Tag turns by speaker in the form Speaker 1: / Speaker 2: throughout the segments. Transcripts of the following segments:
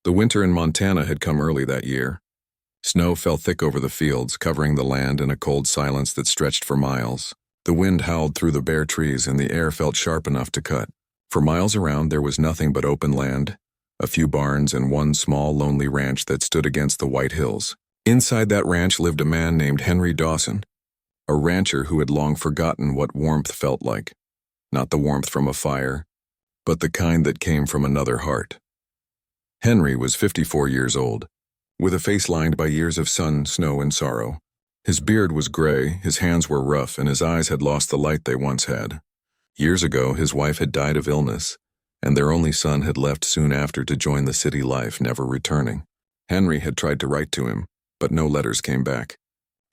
Speaker 1: The winter in Montana had come early that year. Snow fell thick over the fields, covering the land in a cold silence that stretched for miles. The wind howled through the bare trees and the air felt sharp enough to cut. For miles around there was nothing but open land, a few barns and one small lonely ranch that stood against the white hills. Inside that ranch lived a man named Henry Dawson, a rancher who had long forgotten what warmth felt like. Not the warmth from a fire, but the kind that came from another heart. Henry was 54 years old, with a face lined by years of sun, snow, and sorrow. His beard was gray, his hands were rough, and his eyes had lost the light they once had. Years ago, his wife had died of illness, and their only son had left soon after to join the city life, never returning. Henry had tried to write to him, but no letters came back.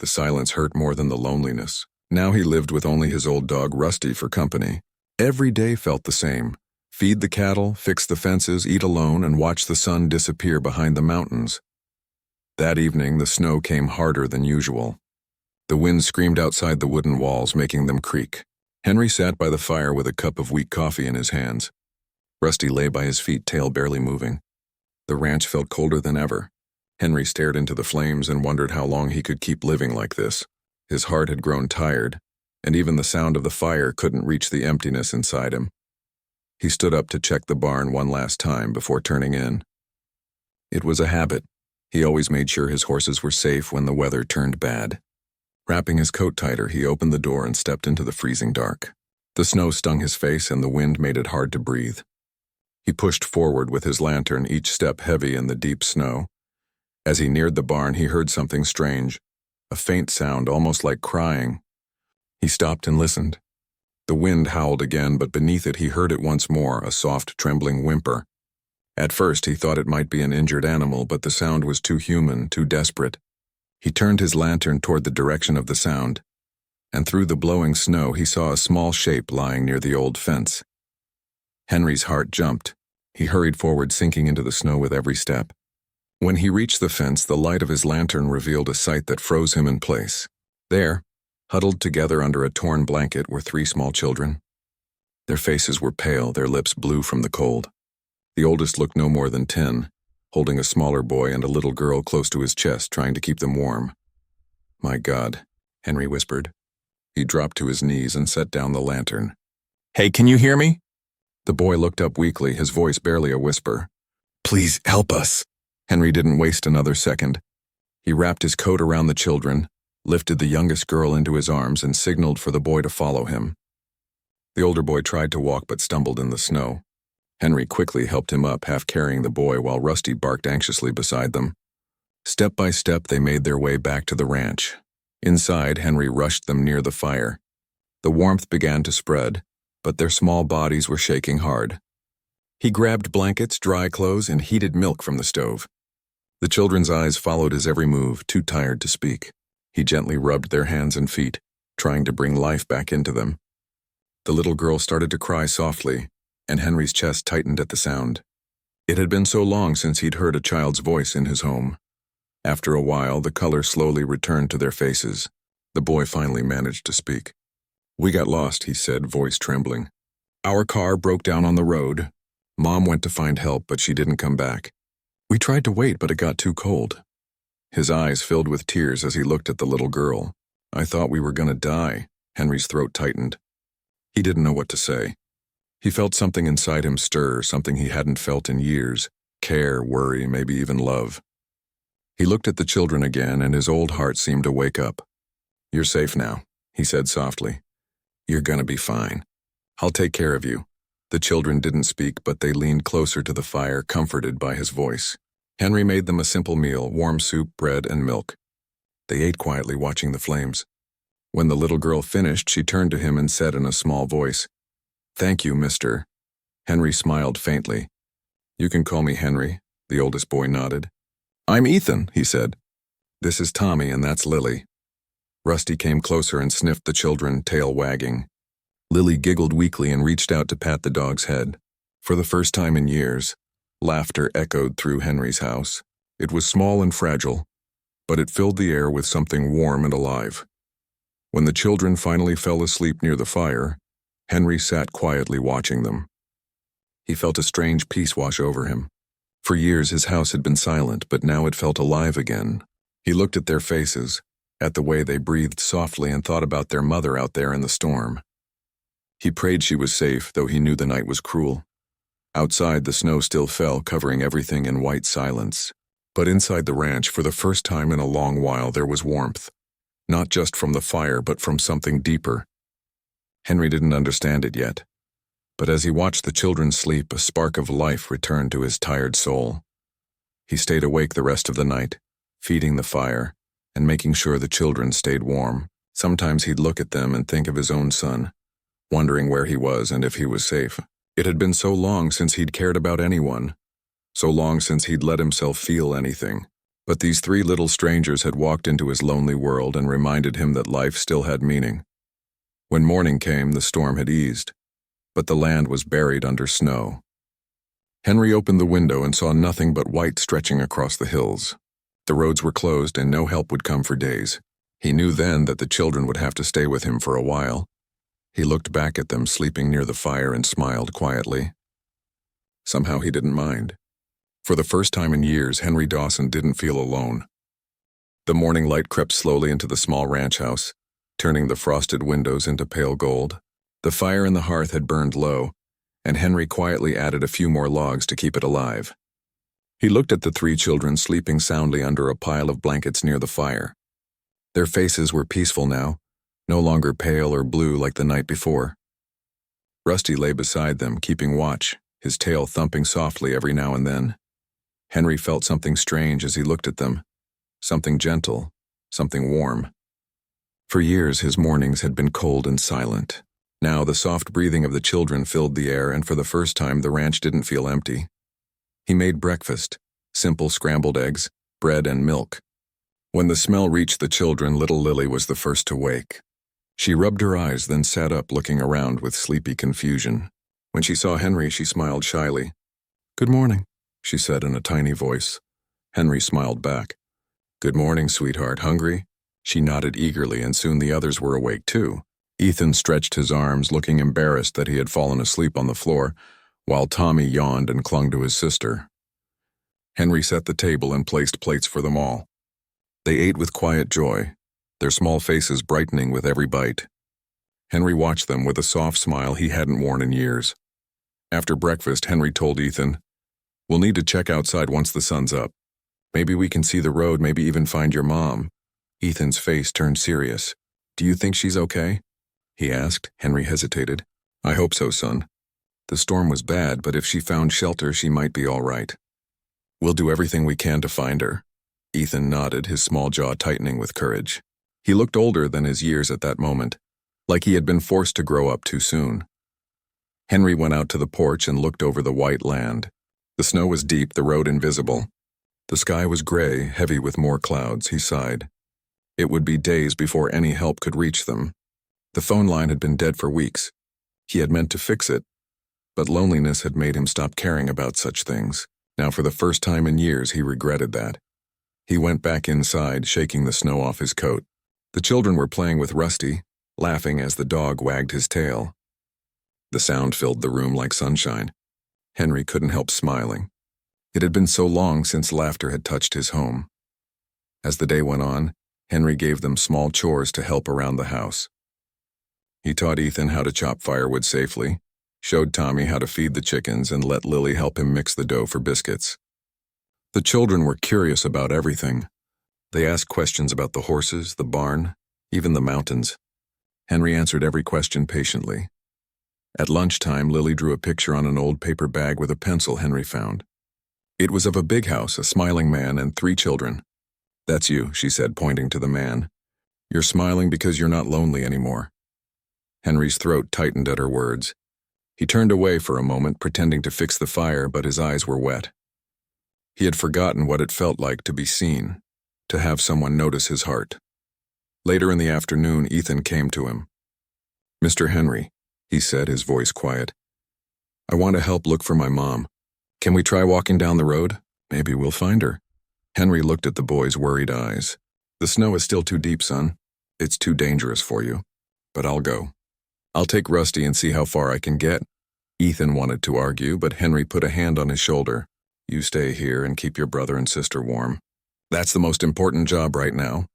Speaker 1: The silence hurt more than the loneliness. Now he lived with only his old dog Rusty for company. Every day felt the same. Feed the cattle, fix the fences, eat alone, and watch the sun disappear behind the mountains. That evening, the snow came harder than usual. The wind screamed outside the wooden walls, making them creak. Henry sat by the fire with a cup of weak coffee in his hands. Rusty lay by his feet, tail barely moving. The ranch felt colder than ever. Henry stared into the flames and wondered how long he could keep living like this. His heart had grown tired, and even the sound of the fire couldn't reach the emptiness inside him. He stood up to check the barn one last time before turning in. It was a habit. He always made sure his horses were safe when the weather turned bad. Wrapping his coat tighter, he opened the door and stepped into the freezing dark. The snow stung his face and the wind made it hard to breathe. He pushed forward with his lantern, each step heavy in the deep snow. As he neared the barn, he heard something strange, a faint sound, almost like crying. He stopped and listened. The wind howled again, but beneath it he heard it once more, a soft, trembling whimper. At first he thought it might be an injured animal, but the sound was too human, too desperate. He turned his lantern toward the direction of the sound, and through the blowing snow he saw a small shape lying near the old fence. Henry's heart jumped. He hurried forward, sinking into the snow with every step. When he reached the fence, the light of his lantern revealed a sight that froze him in place. There, huddled together under a torn blanket, were 3 small children. Their faces were pale, their lips blue from the cold. The oldest looked no more than 10, holding a smaller boy and a little girl close to his chest, trying to keep them warm. "My God," Henry whispered. He dropped to his knees and set down the lantern. "Hey, can you hear me?" The boy looked up weakly, his voice barely a whisper. "Please help us." Henry didn't waste another second. He wrapped his coat around the children, lifted the youngest girl into his arms, and signaled for the boy to follow him. The older boy tried to walk but stumbled in the snow. Henry quickly helped him up, half carrying the boy while Rusty barked anxiously beside them. Step by step, they made their way back to the ranch. Inside, Henry rushed them near the fire. The warmth began to spread, but their small bodies were shaking hard. He grabbed blankets, dry clothes, and heated milk from the stove. The children's eyes followed his every move, too tired to speak. He gently rubbed their hands and feet, trying to bring life back into them. The little girl started to cry softly, and Henry's chest tightened at the sound. It had been so long since he'd heard a child's voice in his home. After a while, the color slowly returned to their faces. The boy finally managed to speak. "We got lost," he said, voice trembling. "Our car broke down on the road. Mom went to find help, but she didn't come back. We tried to wait, but it got too cold." His eyes filled with tears as he looked at the little girl. "I thought we were gonna die." Henry's throat tightened. He didn't know what to say. He felt something inside him stir, something he hadn't felt in years. Care, worry, maybe even love. He looked at the children again, and his old heart seemed to wake up. "You're safe now," he said softly. "You're gonna be fine. I'll take care of you." The children didn't speak, but they leaned closer to the fire, comforted by his voice. Henry made them a simple meal, warm soup, bread, and milk. They ate quietly, watching the flames. When the little girl finished, she turned to him and said in a small voice, "Thank you, mister." Henry smiled faintly. "You can call me Henry," the oldest boy nodded. "I'm Ethan," he said. "This is Tommy, and that's Lily." Rusty came closer and sniffed the children, tail wagging. Lily giggled weakly and reached out to pat the dog's head. For the first time in years, laughter echoed through Henry's house. It was small and fragile, but it filled the air with something warm and alive. When the children finally fell asleep near the fire, Henry sat quietly watching them. He felt a strange peace wash over him. For years his house had been silent, but now it felt alive again. He looked at their faces, at the way they breathed softly, and thought about their mother out there in the storm. He prayed she was safe, though he knew the night was cruel. Outside, the snow still fell, covering everything in white silence. But inside the ranch, for the first time in a long while, there was warmth. Not just from the fire, but from something deeper. Henry didn't understand it yet. But as he watched the children sleep, a spark of life returned to his tired soul. He stayed awake the rest of the night, feeding the fire, and making sure the children stayed warm. Sometimes he'd look at them and think of his own son, wondering where he was and if he was safe. It had been so long since he'd cared about anyone, so long since he'd let himself feel anything. But these three little strangers had walked into his lonely world and reminded him that life still had meaning. When morning came, the storm had eased, but the land was buried under snow. Henry opened the window and saw nothing but white stretching across the hills. The roads were closed and no help would come for days. He knew then that the children would have to stay with him for a while. He looked back at them sleeping near the fire and smiled quietly. Somehow he didn't mind. For the first time in years, Henry Dawson didn't feel alone. The morning light crept slowly into the small ranch house, turning the frosted windows into pale gold. The fire in the hearth had burned low, and Henry quietly added a few more logs to keep it alive. He looked at the three children sleeping soundly under a pile of blankets near the fire. Their faces were peaceful now, no longer pale or blue like the night before. Rusty lay beside them, keeping watch, his tail thumping softly every now and then. Henry felt something strange as he looked at them, something gentle, something warm. For years his mornings had been cold and silent. Now the soft breathing of the children filled the air, and for the first time the ranch didn't feel empty. He made breakfast, simple scrambled eggs, bread and milk. When the smell reached the children, little Lily was the first to wake. She rubbed her eyes, then sat up, looking around with sleepy confusion. When she saw Henry, she smiled shyly. "Good morning," she said in a tiny voice. Henry smiled back. "Good morning, sweetheart. Hungry?" She nodded eagerly, and soon the others were awake too. Ethan stretched his arms, looking embarrassed that he had fallen asleep on the floor, while Tommy yawned and clung to his sister. Henry set the table and placed plates for them all. They ate with quiet joy, their small faces brightening with every bite. Henry watched them with a soft smile he hadn't worn in years. After breakfast, Henry told Ethan, "We'll need to check outside once the sun's up. Maybe we can see the road, maybe even find your mom." Ethan's face turned serious. "Do you think she's okay?" he asked. Henry hesitated. "I hope so, son. The storm was bad, but if she found shelter, she might be all right. We'll do everything we can to find her." Ethan nodded, his small jaw tightening with courage. He looked older than his years at that moment, like he had been forced to grow up too soon. Henry went out to the porch and looked over the white land. The snow was deep, the road invisible. The sky was gray, heavy with more clouds. He sighed. It would be days before any help could reach them. The phone line had been dead for weeks. He had meant to fix it, but loneliness had made him stop caring about such things. Now, for the first time in years, he regretted that. He went back inside, shaking the snow off his coat. The children were playing with Rusty, laughing as the dog wagged his tail. The sound filled the room like sunshine. Henry couldn't help smiling. It had been so long since laughter had touched his home. As the day went on, Henry gave them small chores to help around the house. He taught Ethan how to chop firewood safely, showed Tommy how to feed the chickens, and let Lily help him mix the dough for biscuits. The children were curious about everything. They asked questions about the horses, the barn, even the mountains. Henry answered every question patiently. At lunchtime, Lily drew a picture on an old paper bag with a pencil Henry found. It was of a big house, a smiling man, and 3 children. "That's you," she said, pointing to the man. "You're smiling because you're not lonely anymore." Henry's throat tightened at her words. He turned away for a moment, pretending to fix the fire, but his eyes were wet. He had forgotten what it felt like to be seen, to have someone notice his heart. Later in the afternoon, Ethan came to him. "Mr. Henry," he said, his voice quiet, "I want to help look for my mom. Can we try walking down the road? Maybe we'll find her." Henry looked at the boy's worried eyes. "The snow is still too deep, son. It's too dangerous for you. But I'll go. I'll take Rusty and see how far I can get." Ethan wanted to argue, but Henry put a hand on his shoulder. You stay here and keep your brother and sister warm. That's the most important job right now.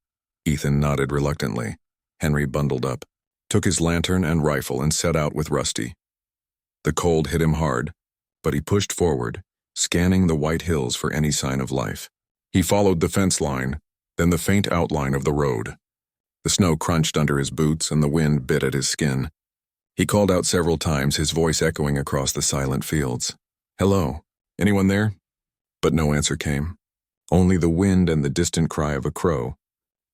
Speaker 1: Ethan nodded reluctantly. Henry bundled up, took his lantern and rifle and set out with Rusty. The cold hit him hard, but he pushed forward, scanning the white hills for any sign of life. He followed the fence line, then the faint outline of the road. The snow crunched under his boots and the wind bit at his skin. He called out several times, his voice echoing across the silent fields. "Hello, anyone there?" But no answer came. Only the wind and the distant cry of a crow.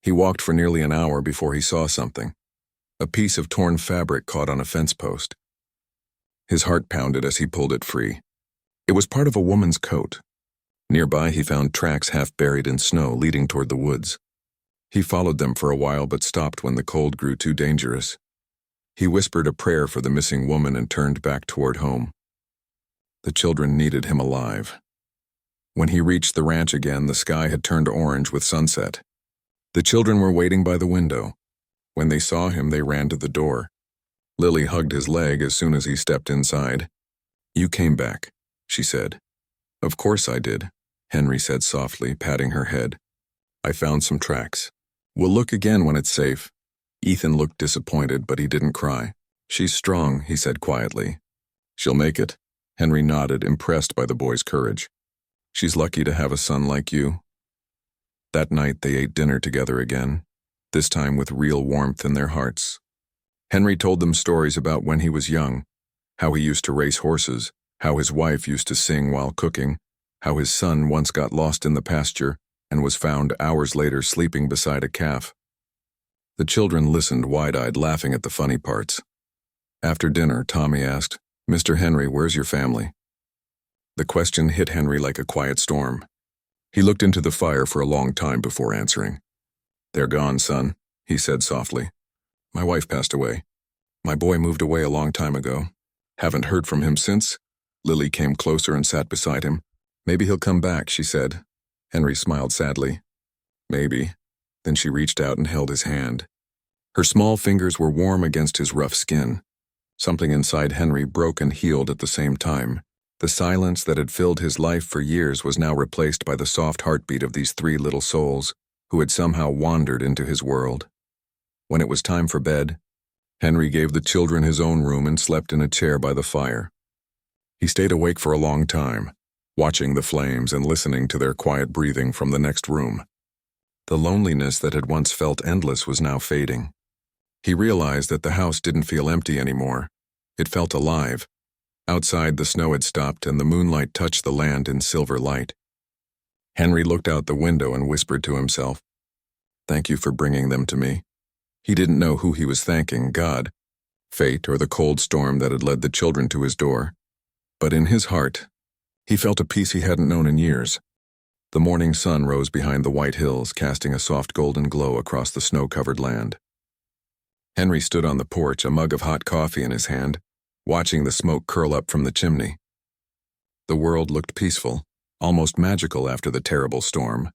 Speaker 1: He walked for nearly an hour before he saw something. A piece of torn fabric caught on a fence post. His heart pounded as he pulled it free. It was part of a woman's coat. Nearby he found tracks half buried in snow leading toward the woods. He followed them for a while but stopped when the cold grew too dangerous. He whispered a prayer for the missing woman and turned back toward home. The children needed him alive. When he reached the ranch again, the sky had turned orange with sunset. The children were waiting by the window. When they saw him, they ran to the door. Lily hugged his leg as soon as he stepped inside. "You came back," she said. "Of course I did," Henry said softly, patting her head. "I found some tracks. We'll look again when it's safe." Ethan looked disappointed, but he didn't cry. "She's strong," he said quietly. "She'll make it." Henry nodded, impressed by the boy's courage. "She's lucky to have a son like you." That night they ate dinner together again, this time with real warmth in their hearts. Henry told them stories about when he was young, how he used to race horses, how his wife used to sing while cooking, how his son once got lost in the pasture and was found hours later sleeping beside a calf. The children listened wide-eyed, laughing at the funny parts. After dinner, Tommy asked, "Mr. Henry, where's your family?" The question hit Henry like a quiet storm. He looked into the fire for a long time before answering. "They're gone, son," he said softly. "My wife passed away. My boy moved away a long time ago. Haven't heard from him since." Lily came closer and sat beside him. "Maybe he'll come back," she said. Henry smiled sadly. "Maybe." Then she reached out and held his hand. Her small fingers were warm against his rough skin. Something inside Henry broke and healed at the same time. The silence that had filled his life for years was now replaced by the soft heartbeat of these three little souls who had somehow wandered into his world. When it was time for bed, Henry gave the children his own room and slept in a chair by the fire. He stayed awake for a long time, watching the flames and listening to their quiet breathing from the next room. The loneliness that had once felt endless was now fading. He realized that the house didn't feel empty anymore. It felt alive. Outside, the snow had stopped and the moonlight touched the land in silver light. Henry looked out the window and whispered to himself, "Thank you for bringing them to me." He didn't know who he was thanking, God, fate, or the cold storm that had led the children to his door. But in his heart, he felt a peace he hadn't known in years. The morning sun rose behind the white hills, casting a soft golden glow across the snow-covered land. Henry stood on the porch, a mug of hot coffee in his hand, watching the smoke curl up from the chimney. The world looked peaceful, almost magical after the terrible storm.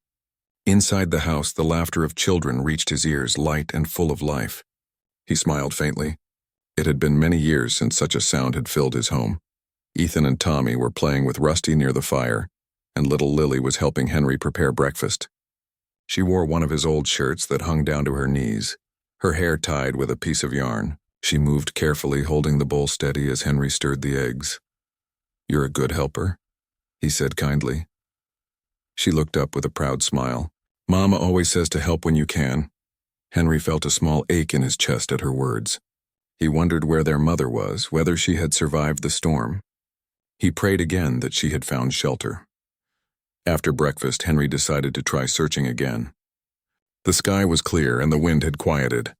Speaker 1: Inside the house, the laughter of children reached his ears, light and full of life. He smiled faintly. It had been many years since such a sound had filled his home. Ethan and Tommy were playing with Rusty near the fire, and little Lily was helping Henry prepare breakfast. She wore one of his old shirts that hung down to her knees, her hair tied with a piece of yarn. She moved carefully, holding the bowl steady as Henry stirred the eggs. "You're a good helper," he said kindly. She looked up with a proud smile. "Mama always says to help when you can." Henry felt a small ache in his chest at her words. He wondered where their mother was, whether she had survived the storm. He prayed again that she had found shelter. After breakfast, Henry decided to try searching again. The sky was clear and the wind had quieted.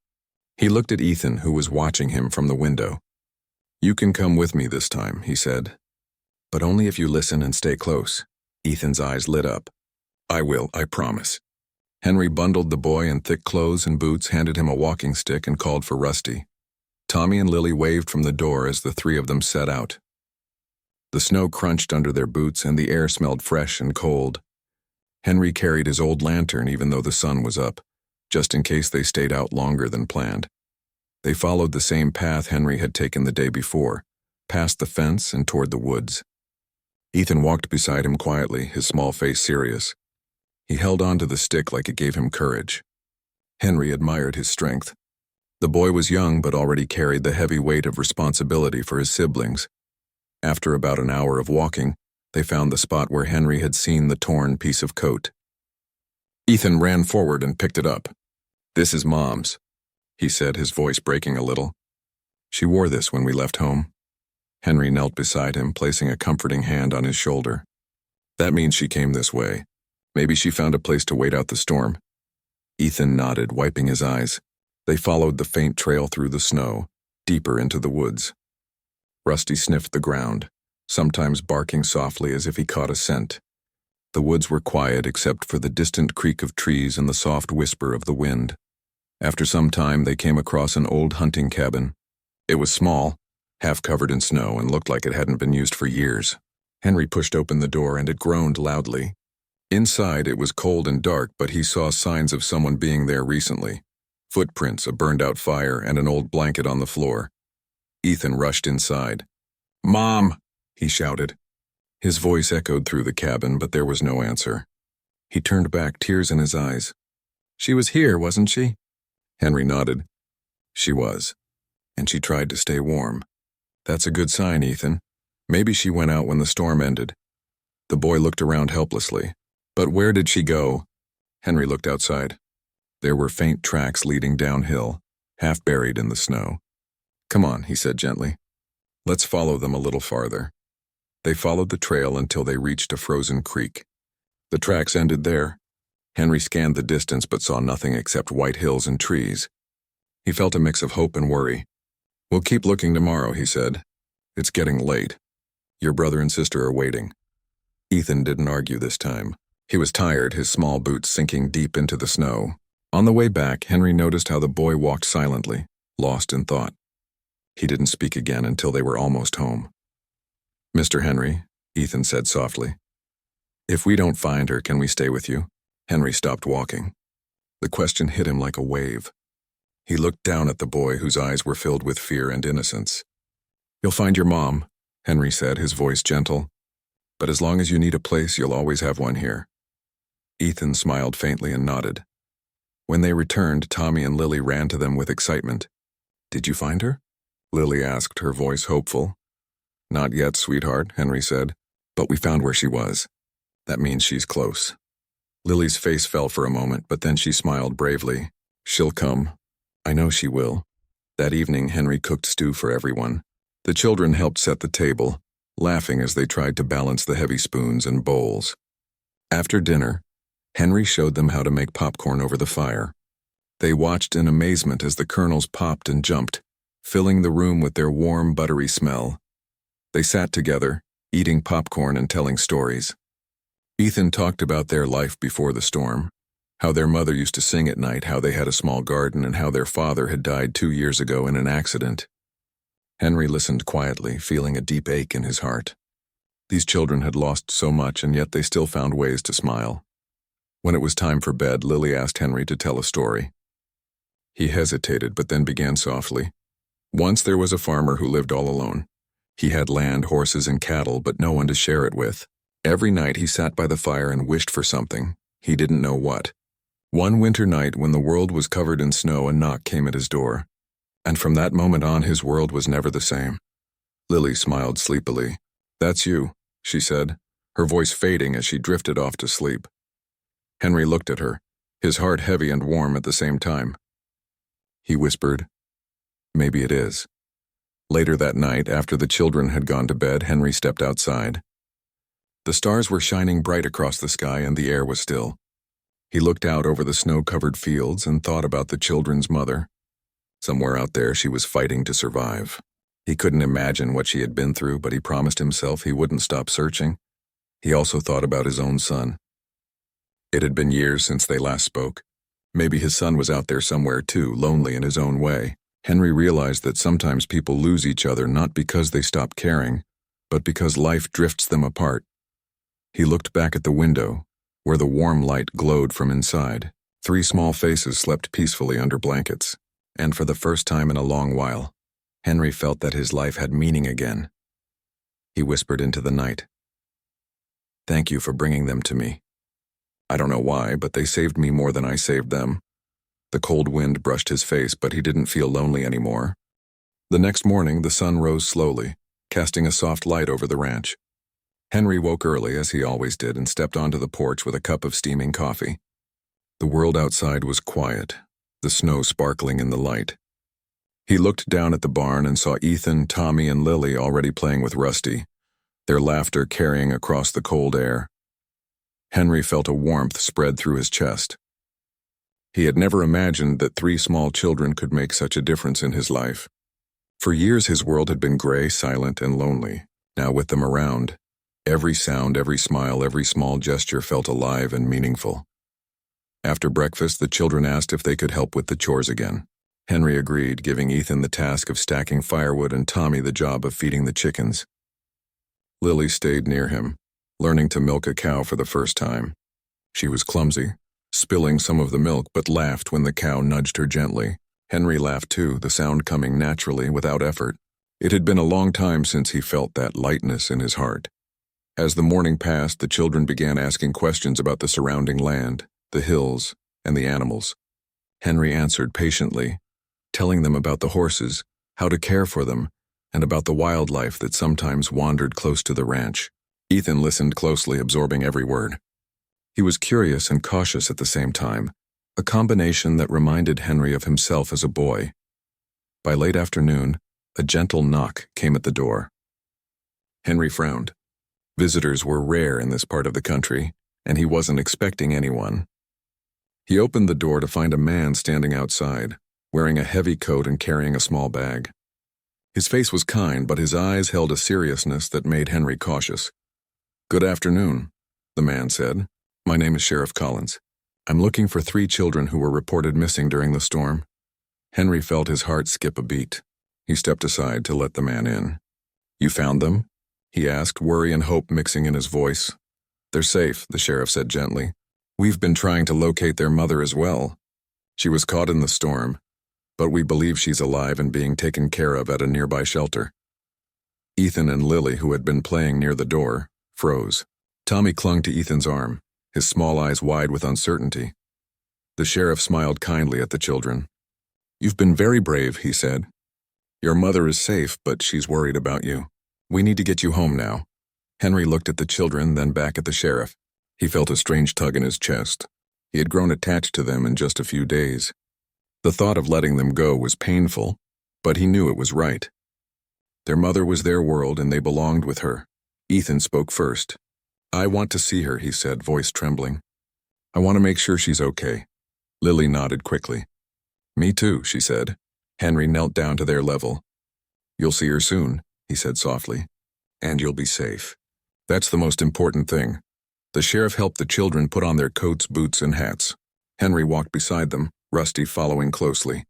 Speaker 1: He looked at Ethan, who was watching him from the window. "You can come with me this time," he said. "But only if you listen and stay close." Ethan's eyes lit up. "I will, I promise." Henry bundled the boy in thick clothes and boots, handed him a walking stick, and called for Rusty. Tommy and Lily waved from the door as the three of them set out. The snow crunched under their boots and the air smelled fresh and cold. Henry carried his old lantern even though the sun was up, just in case they stayed out longer than planned. They followed the same path Henry had taken the day before, past the fence and toward the woods. Ethan walked beside him quietly, his small face serious. He held on to the stick like it gave him courage. Henry admired his strength. The boy was young but already carried the heavy weight of responsibility for his siblings. After about an hour of walking, they found the spot where Henry had seen the torn piece of coat. Ethan ran forward and picked it up. "This is Mom's," he said, his voice breaking a little. "She wore this when we left home." Henry knelt beside him, placing a comforting hand on his shoulder. "That means she came this way. Maybe she found a place to wait out the storm." Ethan nodded, wiping his eyes. They followed the faint trail through the snow, deeper into the woods. Rusty sniffed the ground, sometimes barking softly as if he caught a scent. The woods were quiet except for the distant creak of trees and the soft whisper of the wind. After some time, they came across an old hunting cabin. It was small, half covered in snow, and looked like it hadn't been used for years. Henry pushed open the door and it groaned loudly. Inside, it was cold and dark, but he saw signs of someone being there recently. Footprints, a burned-out fire, and an old blanket on the floor. Ethan rushed inside. "Mom!" he shouted. His voice echoed through the cabin, but there was no answer. He turned back, tears in his eyes. "She was here, wasn't she?" Henry nodded. "She was. And she tried to stay warm." "That's a good sign, Ethan. Maybe she went out when the storm ended." The boy looked around helplessly. "But where did she go?" Henry looked outside. There were faint tracks leading downhill, half buried in the snow. "Come on," he said gently. "Let's follow them a little farther." They followed the trail until they reached a frozen creek. The tracks ended there. Henry scanned the distance but saw nothing except white hills and trees. He felt a mix of hope and worry. "We'll keep looking tomorrow," he said. "It's getting late. Your brother and sister are waiting." Ethan didn't argue this time. He was tired, his small boots sinking deep into the snow. On the way back, Henry noticed how the boy walked silently, lost in thought. He didn't speak again until they were almost home. "Mr. Henry," Ethan said softly, "if we don't find her, can we stay with you?" Henry stopped walking. The question hit him like a wave. He looked down at the boy, whose eyes were filled with fear and innocence. "You'll find your mom," Henry said, his voice gentle. "But as long as you need a place, you'll always have one here." Ethan smiled faintly and nodded. When they returned, Tommy and Lily ran to them with excitement. "Did you find her?" Lily asked, her voice hopeful. "Not yet, sweetheart," Henry said, "but we found where she was. That means she's close." Lily's face fell for a moment, but then she smiled bravely. "She'll come. I know she will." That evening, Henry cooked stew for everyone. The children helped set the table, laughing as they tried to balance the heavy spoons and bowls. After dinner, Henry showed them how to make popcorn over the fire. They watched in amazement as the kernels popped and jumped, filling the room with their warm, buttery smell. They sat together, eating popcorn and telling stories. Ethan talked about their life before the storm, how their mother used to sing at night, how they had a small garden, and how their father had died 2 years ago in an accident. Henry listened quietly, feeling a deep ache in his heart. These children had lost so much, and yet they still found ways to smile. When it was time for bed, Lily asked Henry to tell a story. He hesitated, but then began softly. Once there was a farmer who lived all alone. He had land, horses, and cattle, but no one to share it with. Every night he sat by the fire and wished for something. He didn't know what. One winter night, when the world was covered in snow, a knock came at his door. And from that moment on, his world was never the same. Lily smiled sleepily. "That's you," she said, her voice fading as she drifted off to sleep. Henry looked at her, his heart heavy and warm at the same time. He whispered, "Maybe it is." Later that night, after the children had gone to bed, Henry stepped outside. The stars were shining bright across the sky and the air was still. He looked out over the snow-covered fields and thought about the children's mother. Somewhere out there she was fighting to survive. He couldn't imagine what she had been through, but he promised himself he wouldn't stop searching. He also thought about his own son. It had been years since they last spoke. Maybe his son was out there somewhere too, lonely in his own way. Henry realized that sometimes people lose each other not because they stop caring, but because life drifts them apart. He looked back at the window, where the warm light glowed from inside. 3 small faces slept peacefully under blankets, and for the first time in a long while, Henry felt that his life had meaning again. He whispered into the night, Thank you for bringing them to me. I don't know why, but they saved me more than I saved them. The cold wind brushed his face, but he didn't feel lonely anymore. The next morning, the sun rose slowly, casting a soft light over the ranch. Henry woke early, as he always did, and stepped onto the porch with a cup of steaming coffee. The world outside was quiet, the snow sparkling in the light. He looked down at the barn and saw Ethan, Tommy, and Lily already playing with Rusty, their laughter carrying across the cold air. Henry felt a warmth spread through his chest. He had never imagined that 3 small children could make such a difference in his life. For years his world had been gray, silent, and lonely. Now with them around, every sound, every smile, every small gesture felt alive and meaningful. After breakfast, the children asked if they could help with the chores again. Henry agreed, giving Ethan the task of stacking firewood and Tommy the job of feeding the chickens. Lily stayed near him, learning to milk a cow for the first time. She was clumsy, spilling some of the milk, but laughed when the cow nudged her gently. Henry laughed too, the sound coming naturally, without effort. It had been a long time since he felt that lightness in his heart. As the morning passed, the children began asking questions about the surrounding land, the hills, and the animals. Henry answered patiently, telling them about the horses, how to care for them, and about the wildlife that sometimes wandered close to the ranch. Ethan listened closely, absorbing every word. He was curious and cautious at the same time, a combination that reminded Henry of himself as a boy. By late afternoon, a gentle knock came at the door. Henry frowned. Visitors were rare in this part of the country, and he wasn't expecting anyone. He opened the door to find a man standing outside, wearing a heavy coat and carrying a small bag. His face was kind, but his eyes held a seriousness that made Henry cautious. "Good afternoon," the man said. "My name is Sheriff Collins. I'm looking for 3 children who were reported missing during the storm." Henry felt his heart skip a beat. He stepped aside to let the man in. "You found them?" he asked, worry and hope mixing in his voice. "They're safe," the sheriff said gently. "We've been trying to locate their mother as well. She was caught in the storm, but we believe she's alive and being taken care of at a nearby shelter." Ethan and Lily, who had been playing near the door, froze. Tommy clung to Ethan's arm, his small eyes wide with uncertainty. The sheriff smiled kindly at the children. "You've been very brave," he said. "Your mother is safe, but she's worried about you. We need to get you home now." Henry looked at the children, then back at the sheriff. He felt a strange tug in his chest. He had grown attached to them in just a few days. The thought of letting them go was painful, but he knew it was right. Their mother was their world, and they belonged with her. Ethan spoke first. "I want to see her," he said, voice trembling. "I want to make sure she's okay." Lily nodded quickly. "Me too," she said. Henry knelt down to their level. "You'll see her soon," he said softly. "And you'll be safe. That's the most important thing." The sheriff helped the children put on their coats, boots, and hats. Henry walked beside them, Rusty following closely.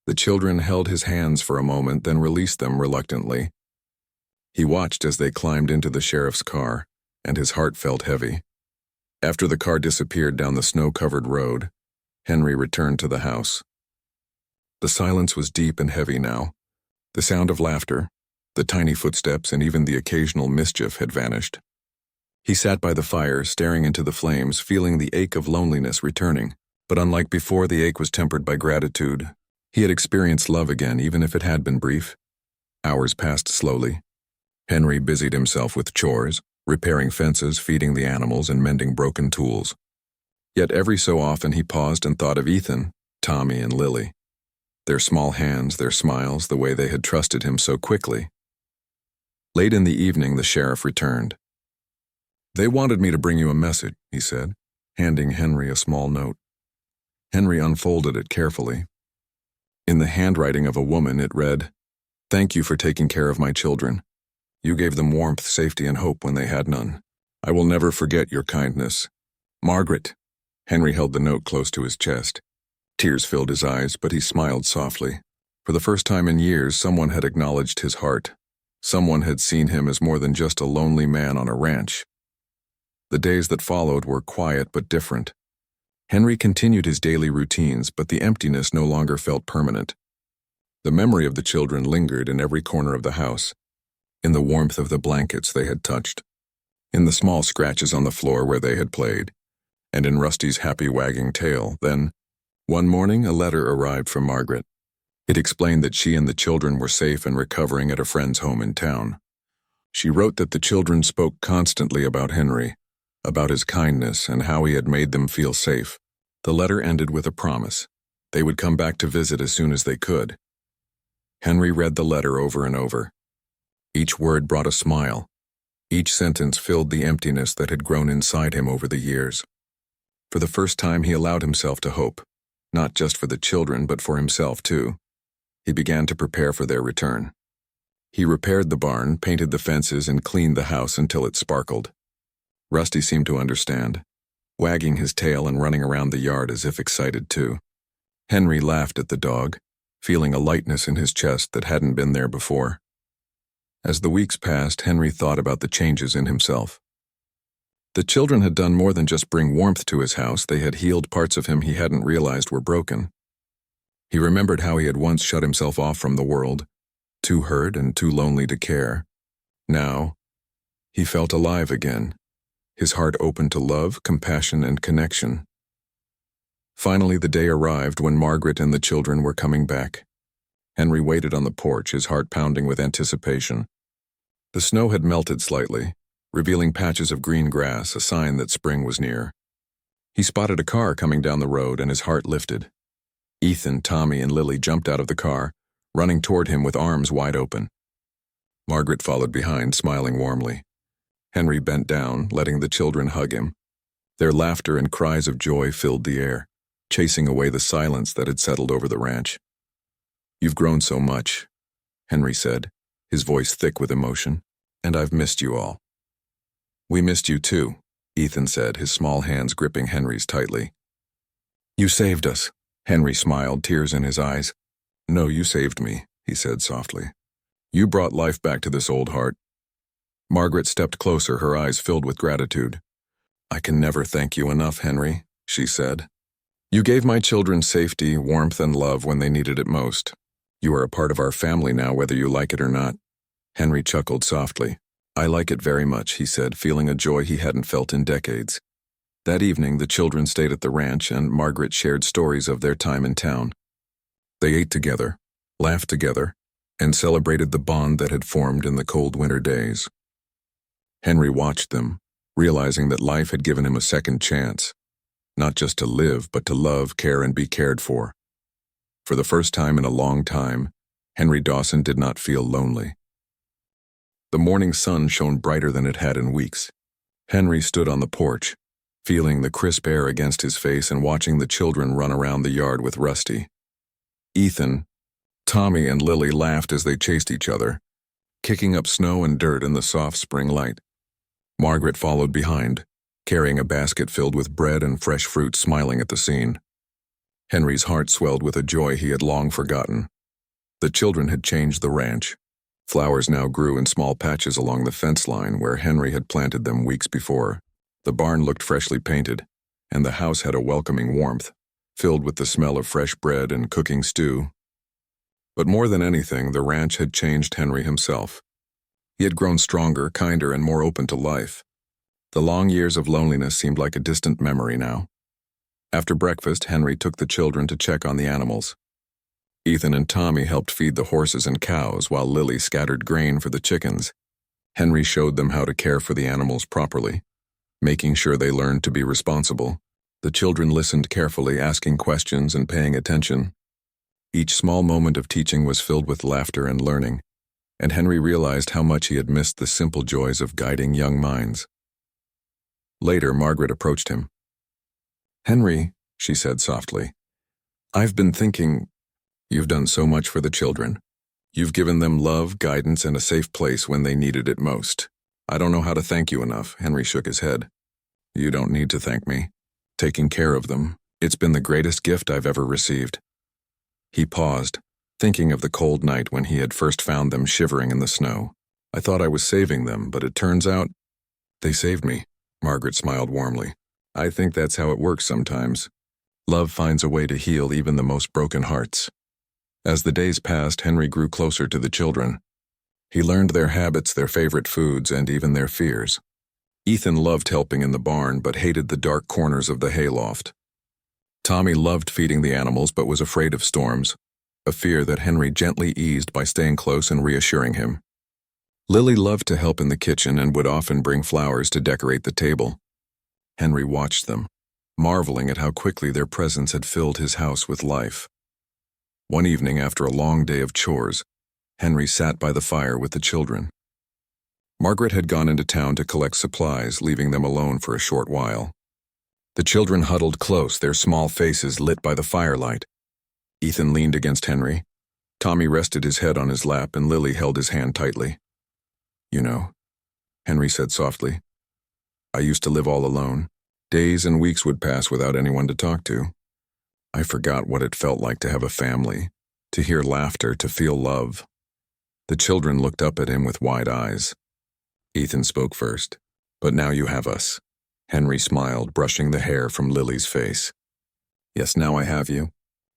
Speaker 1: The children held his hands for a moment, then released them reluctantly. He watched as they climbed into the sheriff's car, and his heart felt heavy. After the car disappeared down the snow-covered road, Henry returned to the house. The silence was deep and heavy now. The sound of laughter, the tiny footsteps, and even the occasional mischief had vanished. He sat by the fire, staring into the flames, feeling the ache of loneliness returning. But unlike before, the ache was tempered by gratitude. He had experienced love again, even if it had been brief. Hours passed slowly. Henry busied himself with chores, repairing fences, feeding the animals, and mending broken tools. Yet every so often he paused and thought of Ethan, Tommy, and Lily. Their small hands, their smiles, the way they had trusted him so quickly. Late in the evening, the sheriff returned. "They wanted me to bring you a message," he said, handing Henry a small note. Henry unfolded it carefully. In the handwriting of a woman, it read, "Thank you for taking care of my children. You gave them warmth, safety, and hope when they had none. I will never forget your kindness. Margaret." Henry held the note close to his chest. Tears filled his eyes, but he smiled softly. For the first time in years, someone had acknowledged his heart. Someone had seen him as more than just a lonely man on a ranch. The days that followed were quiet but different. Henry continued his daily routines, but the emptiness no longer felt permanent. The memory of the children lingered in every corner of the house, in the warmth of the blankets they had touched, in the small scratches on the floor where they had played, and in Rusty's happy wagging tail. Then, one morning, a letter arrived from Margaret. It explained that she and the children were safe and recovering at a friend's home in town. She wrote that the children spoke constantly about Henry, about his kindness and how he had made them feel safe. The letter ended with a promise. They would come back to visit as soon as they could. Henry read the letter over and over. Each word brought a smile. Each sentence filled the emptiness that had grown inside him over the years. For the first time, he allowed himself to hope, not just for the children, but for himself too. He began to prepare for their return. He repaired the barn, painted the fences, and cleaned the house until it sparkled. Rusty seemed to understand, wagging his tail and running around the yard as if excited too. Henry laughed at the dog, feeling a lightness in his chest that hadn't been there before. As the weeks passed, Henry thought about the changes in himself. The children had done more than just bring warmth to his house. They had healed parts of him he hadn't realized were broken. He remembered how he had once shut himself off from the world, too hurt and too lonely to care. Now, he felt alive again, his heart open to love, compassion, and connection. Finally, the day arrived when Margaret and the children were coming back. Henry waited on the porch, his heart pounding with anticipation. The snow had melted slightly, revealing patches of green grass, a sign that spring was near. He spotted a car coming down the road, and his heart lifted. Ethan, Tommy, and Lily jumped out of the car, running toward him with arms wide open. Margaret followed behind, smiling warmly. Henry bent down, letting the children hug him. Their laughter and cries of joy filled the air, chasing away the silence that had settled over the ranch. "You've grown so much," Henry said, his voice thick with emotion, "and I've missed you all." "We missed you too," Ethan said, his small hands gripping Henry's tightly. "You saved us," Henry smiled, tears in his eyes. "No, you saved me," he said softly. "You brought life back to this old heart." Margaret stepped closer, her eyes filled with gratitude. "I can never thank you enough, Henry," she said. "You gave my children safety, warmth, and love when they needed it most. You are a part of our family now, whether you like it or not." Henry chuckled softly. "I like it very much," he said, feeling a joy he hadn't felt in decades. That evening, the children stayed at the ranch, and Margaret shared stories of their time in town. They ate together, laughed together, and celebrated the bond that had formed in the cold winter days. Henry watched them, realizing that life had given him a second chance, not just to live, but to love, care, and be cared for. For the first time in a long time, Henry Dawson did not feel lonely. The morning sun shone brighter than it had in weeks. Henry stood on the porch, feeling the crisp air against his face and watching the children run around the yard with Rusty. Ethan, Tommy, and Lily laughed as they chased each other, kicking up snow and dirt in the soft spring light. Margaret followed behind, carrying a basket filled with bread and fresh fruit, smiling at the scene. Henry's heart swelled with a joy he had long forgotten. The children had changed the ranch. Flowers now grew in small patches along the fence line where Henry had planted them weeks before. The barn looked freshly painted, and the house had a welcoming warmth, filled with the smell of fresh bread and cooking stew. But more than anything, the ranch had changed Henry himself. He had grown stronger, kinder, and more open to life. The long years of loneliness seemed like a distant memory now. After breakfast, Henry took the children to check on the animals. Ethan and Tommy helped feed the horses and cows, while Lily scattered grain for the chickens. Henry showed them how to care for the animals properly, making sure they learned to be responsible. The children listened carefully, asking questions and paying attention. Each small moment of teaching was filled with laughter and learning, and Henry realized how much he had missed the simple joys of guiding young minds. Later, Margaret approached him. "Henry," she said softly, "I've been thinking, you've done so much for the children. You've given them love, guidance, and a safe place when they needed it most. I don't know how to thank you enough." Henry shook his head. "You don't need to thank me. Taking care of them, it's been the greatest gift I've ever received." He paused, thinking of the cold night when he had first found them shivering in the snow. "I thought I was saving them, but it turns out they saved me." Margaret smiled warmly. "I think that's how it works sometimes. Love finds a way to heal even the most broken hearts." As the days passed, Henry grew closer to the children. He learned their habits, their favorite foods, and even their fears. Ethan loved helping in the barn but hated the dark corners of the hayloft. Tommy loved feeding the animals but was afraid of storms, a fear that Henry gently eased by staying close and reassuring him. Lily loved to help in the kitchen and would often bring flowers to decorate the table. Henry watched them, marveling at how quickly their presence had filled his house with life. One evening after a long day of chores, Henry sat by the fire with the children. Margaret had gone into town to collect supplies, leaving them alone for a short while. The children huddled close, their small faces lit by the firelight. Ethan leaned against Henry. Tommy rested his head on his lap and Lily held his hand tightly. "You know," Henry said softly, "I used to live all alone. Days and weeks would pass without anyone to talk to. I forgot what it felt like to have a family, to hear laughter, to feel love." The children looked up at him with wide eyes. Ethan spoke first. "But now you have us." Henry smiled, brushing the hair from Lily's face. "Yes, now I have you.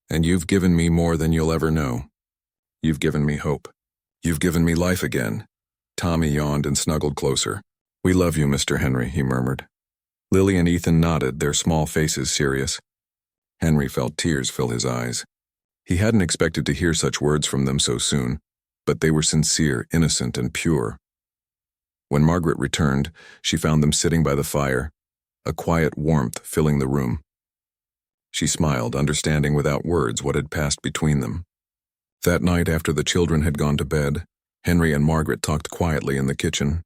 Speaker 1: And you've given me more than you'll ever know. You've given me hope. You've given me life again." Tommy yawned and snuggled closer. "We love you, Mr. Henry," he murmured. Lily and Ethan nodded, their small faces serious. Henry felt tears fill his eyes. He hadn't expected to hear such words from them so soon, but they were sincere, innocent, and pure. When Margaret returned, she found them sitting by the fire, a quiet warmth filling the room. She smiled, understanding without words what had passed between them. That night, after the children had gone to bed, Henry and Margaret talked quietly in the kitchen.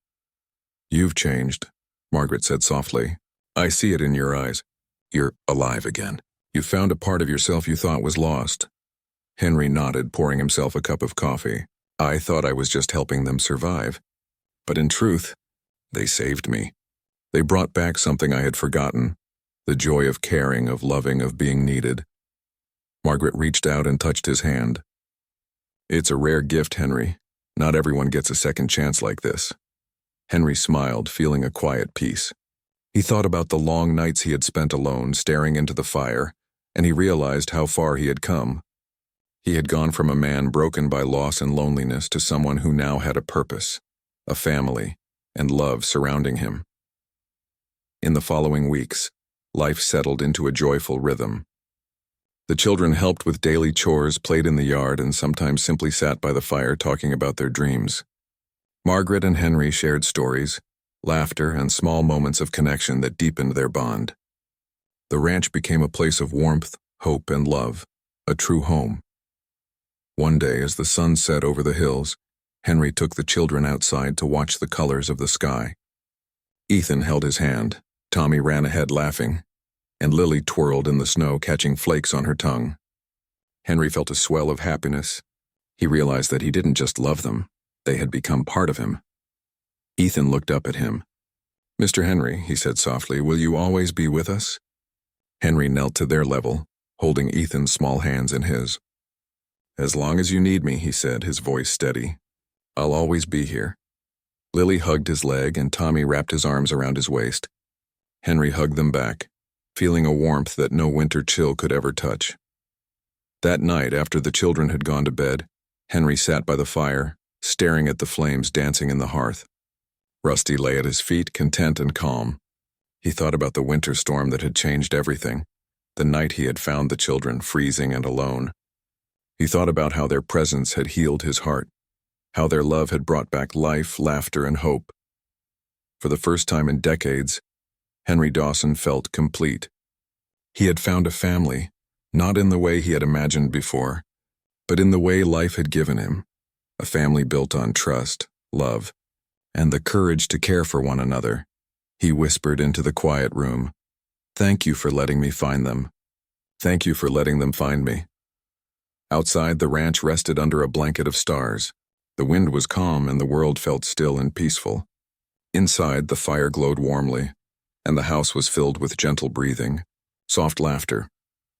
Speaker 1: "You've changed," Margaret said softly. "I see it in your eyes. You're alive again. You found a part of yourself you thought was lost." Henry nodded, pouring himself a cup of coffee. "I thought I was just helping them survive. But in truth, they saved me. They brought back something I had forgotten, the joy of caring, of loving, of being needed." Margaret reached out and touched his hand. "It's a rare gift, Henry. Not everyone gets a second chance like this." Henry smiled, feeling a quiet peace. He thought about the long nights he had spent alone, staring into the fire, and he realized how far he had come. He had gone from a man broken by loss and loneliness to someone who now had a purpose, a family, and love surrounding him. In the following weeks, life settled into a joyful rhythm. The children helped with daily chores, played in the yard, and sometimes simply sat by the fire talking about their dreams. Margaret and Henry shared stories, laughter, and small moments of connection that deepened their bond. The ranch became a place of warmth, hope, and love, a true home. One day, as the sun set over the hills, Henry took the children outside to watch the colors of the sky. Ethan held his hand, Tommy ran ahead laughing, and Lily twirled in the snow, catching flakes on her tongue. Henry felt a swell of happiness. He realized that he didn't just love them, they had become part of him. Ethan looked up at him. "Mr. Henry," he said softly, "will you always be with us?" Henry knelt to their level, holding Ethan's small hands in his. "As long as you need me," he said, his voice steady. "I'll always be here." Lily hugged his leg and Tommy wrapped his arms around his waist. Henry hugged them back, feeling a warmth that no winter chill could ever touch. That night, after the children had gone to bed, Henry sat by the fire, staring at the flames dancing in the hearth. Rusty lay at his feet, content and calm. He thought about the winter storm that had changed everything, the night he had found the children freezing and alone. He thought about how their presence had healed his heart, how their love had brought back life, laughter, and hope. For the first time in decades, Henry Dawson felt complete. He had found a family, not in the way he had imagined before, but in the way life had given him, a family built on trust, love, and the courage to care for one another. He whispered into the quiet room, "Thank you for letting me find them. Thank you for letting them find me." Outside, the ranch rested under a blanket of stars. The wind was calm and the world felt still and peaceful. Inside, the fire glowed warmly, and the house was filled with gentle breathing, soft laughter,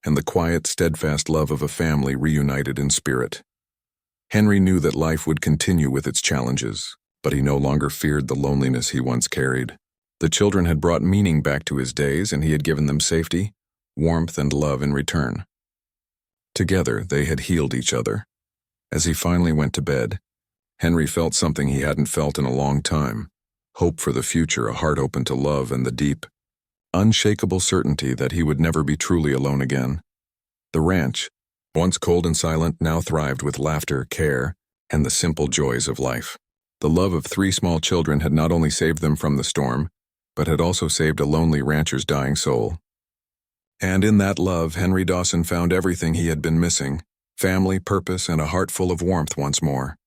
Speaker 1: and the quiet, steadfast love of a family reunited in spirit. Henry knew that life would continue with its challenges, but he no longer feared the loneliness he once carried. The children had brought meaning back to his days, and he had given them safety, warmth, and love in return. Together, they had healed each other. As he finally went to bed, Henry felt something he hadn't felt in a long time, hope for the future, a heart open to love, and the deep, unshakable certainty that he would never be truly alone again. The ranch, once cold and silent, now thrived with laughter, care, and the simple joys of life. The love of 3 small children had not only saved them from the storm, but had also saved a lonely rancher's dying soul. And in that love, Henry Dawson found everything he had been missing: family, purpose, and a heart full of warmth once more.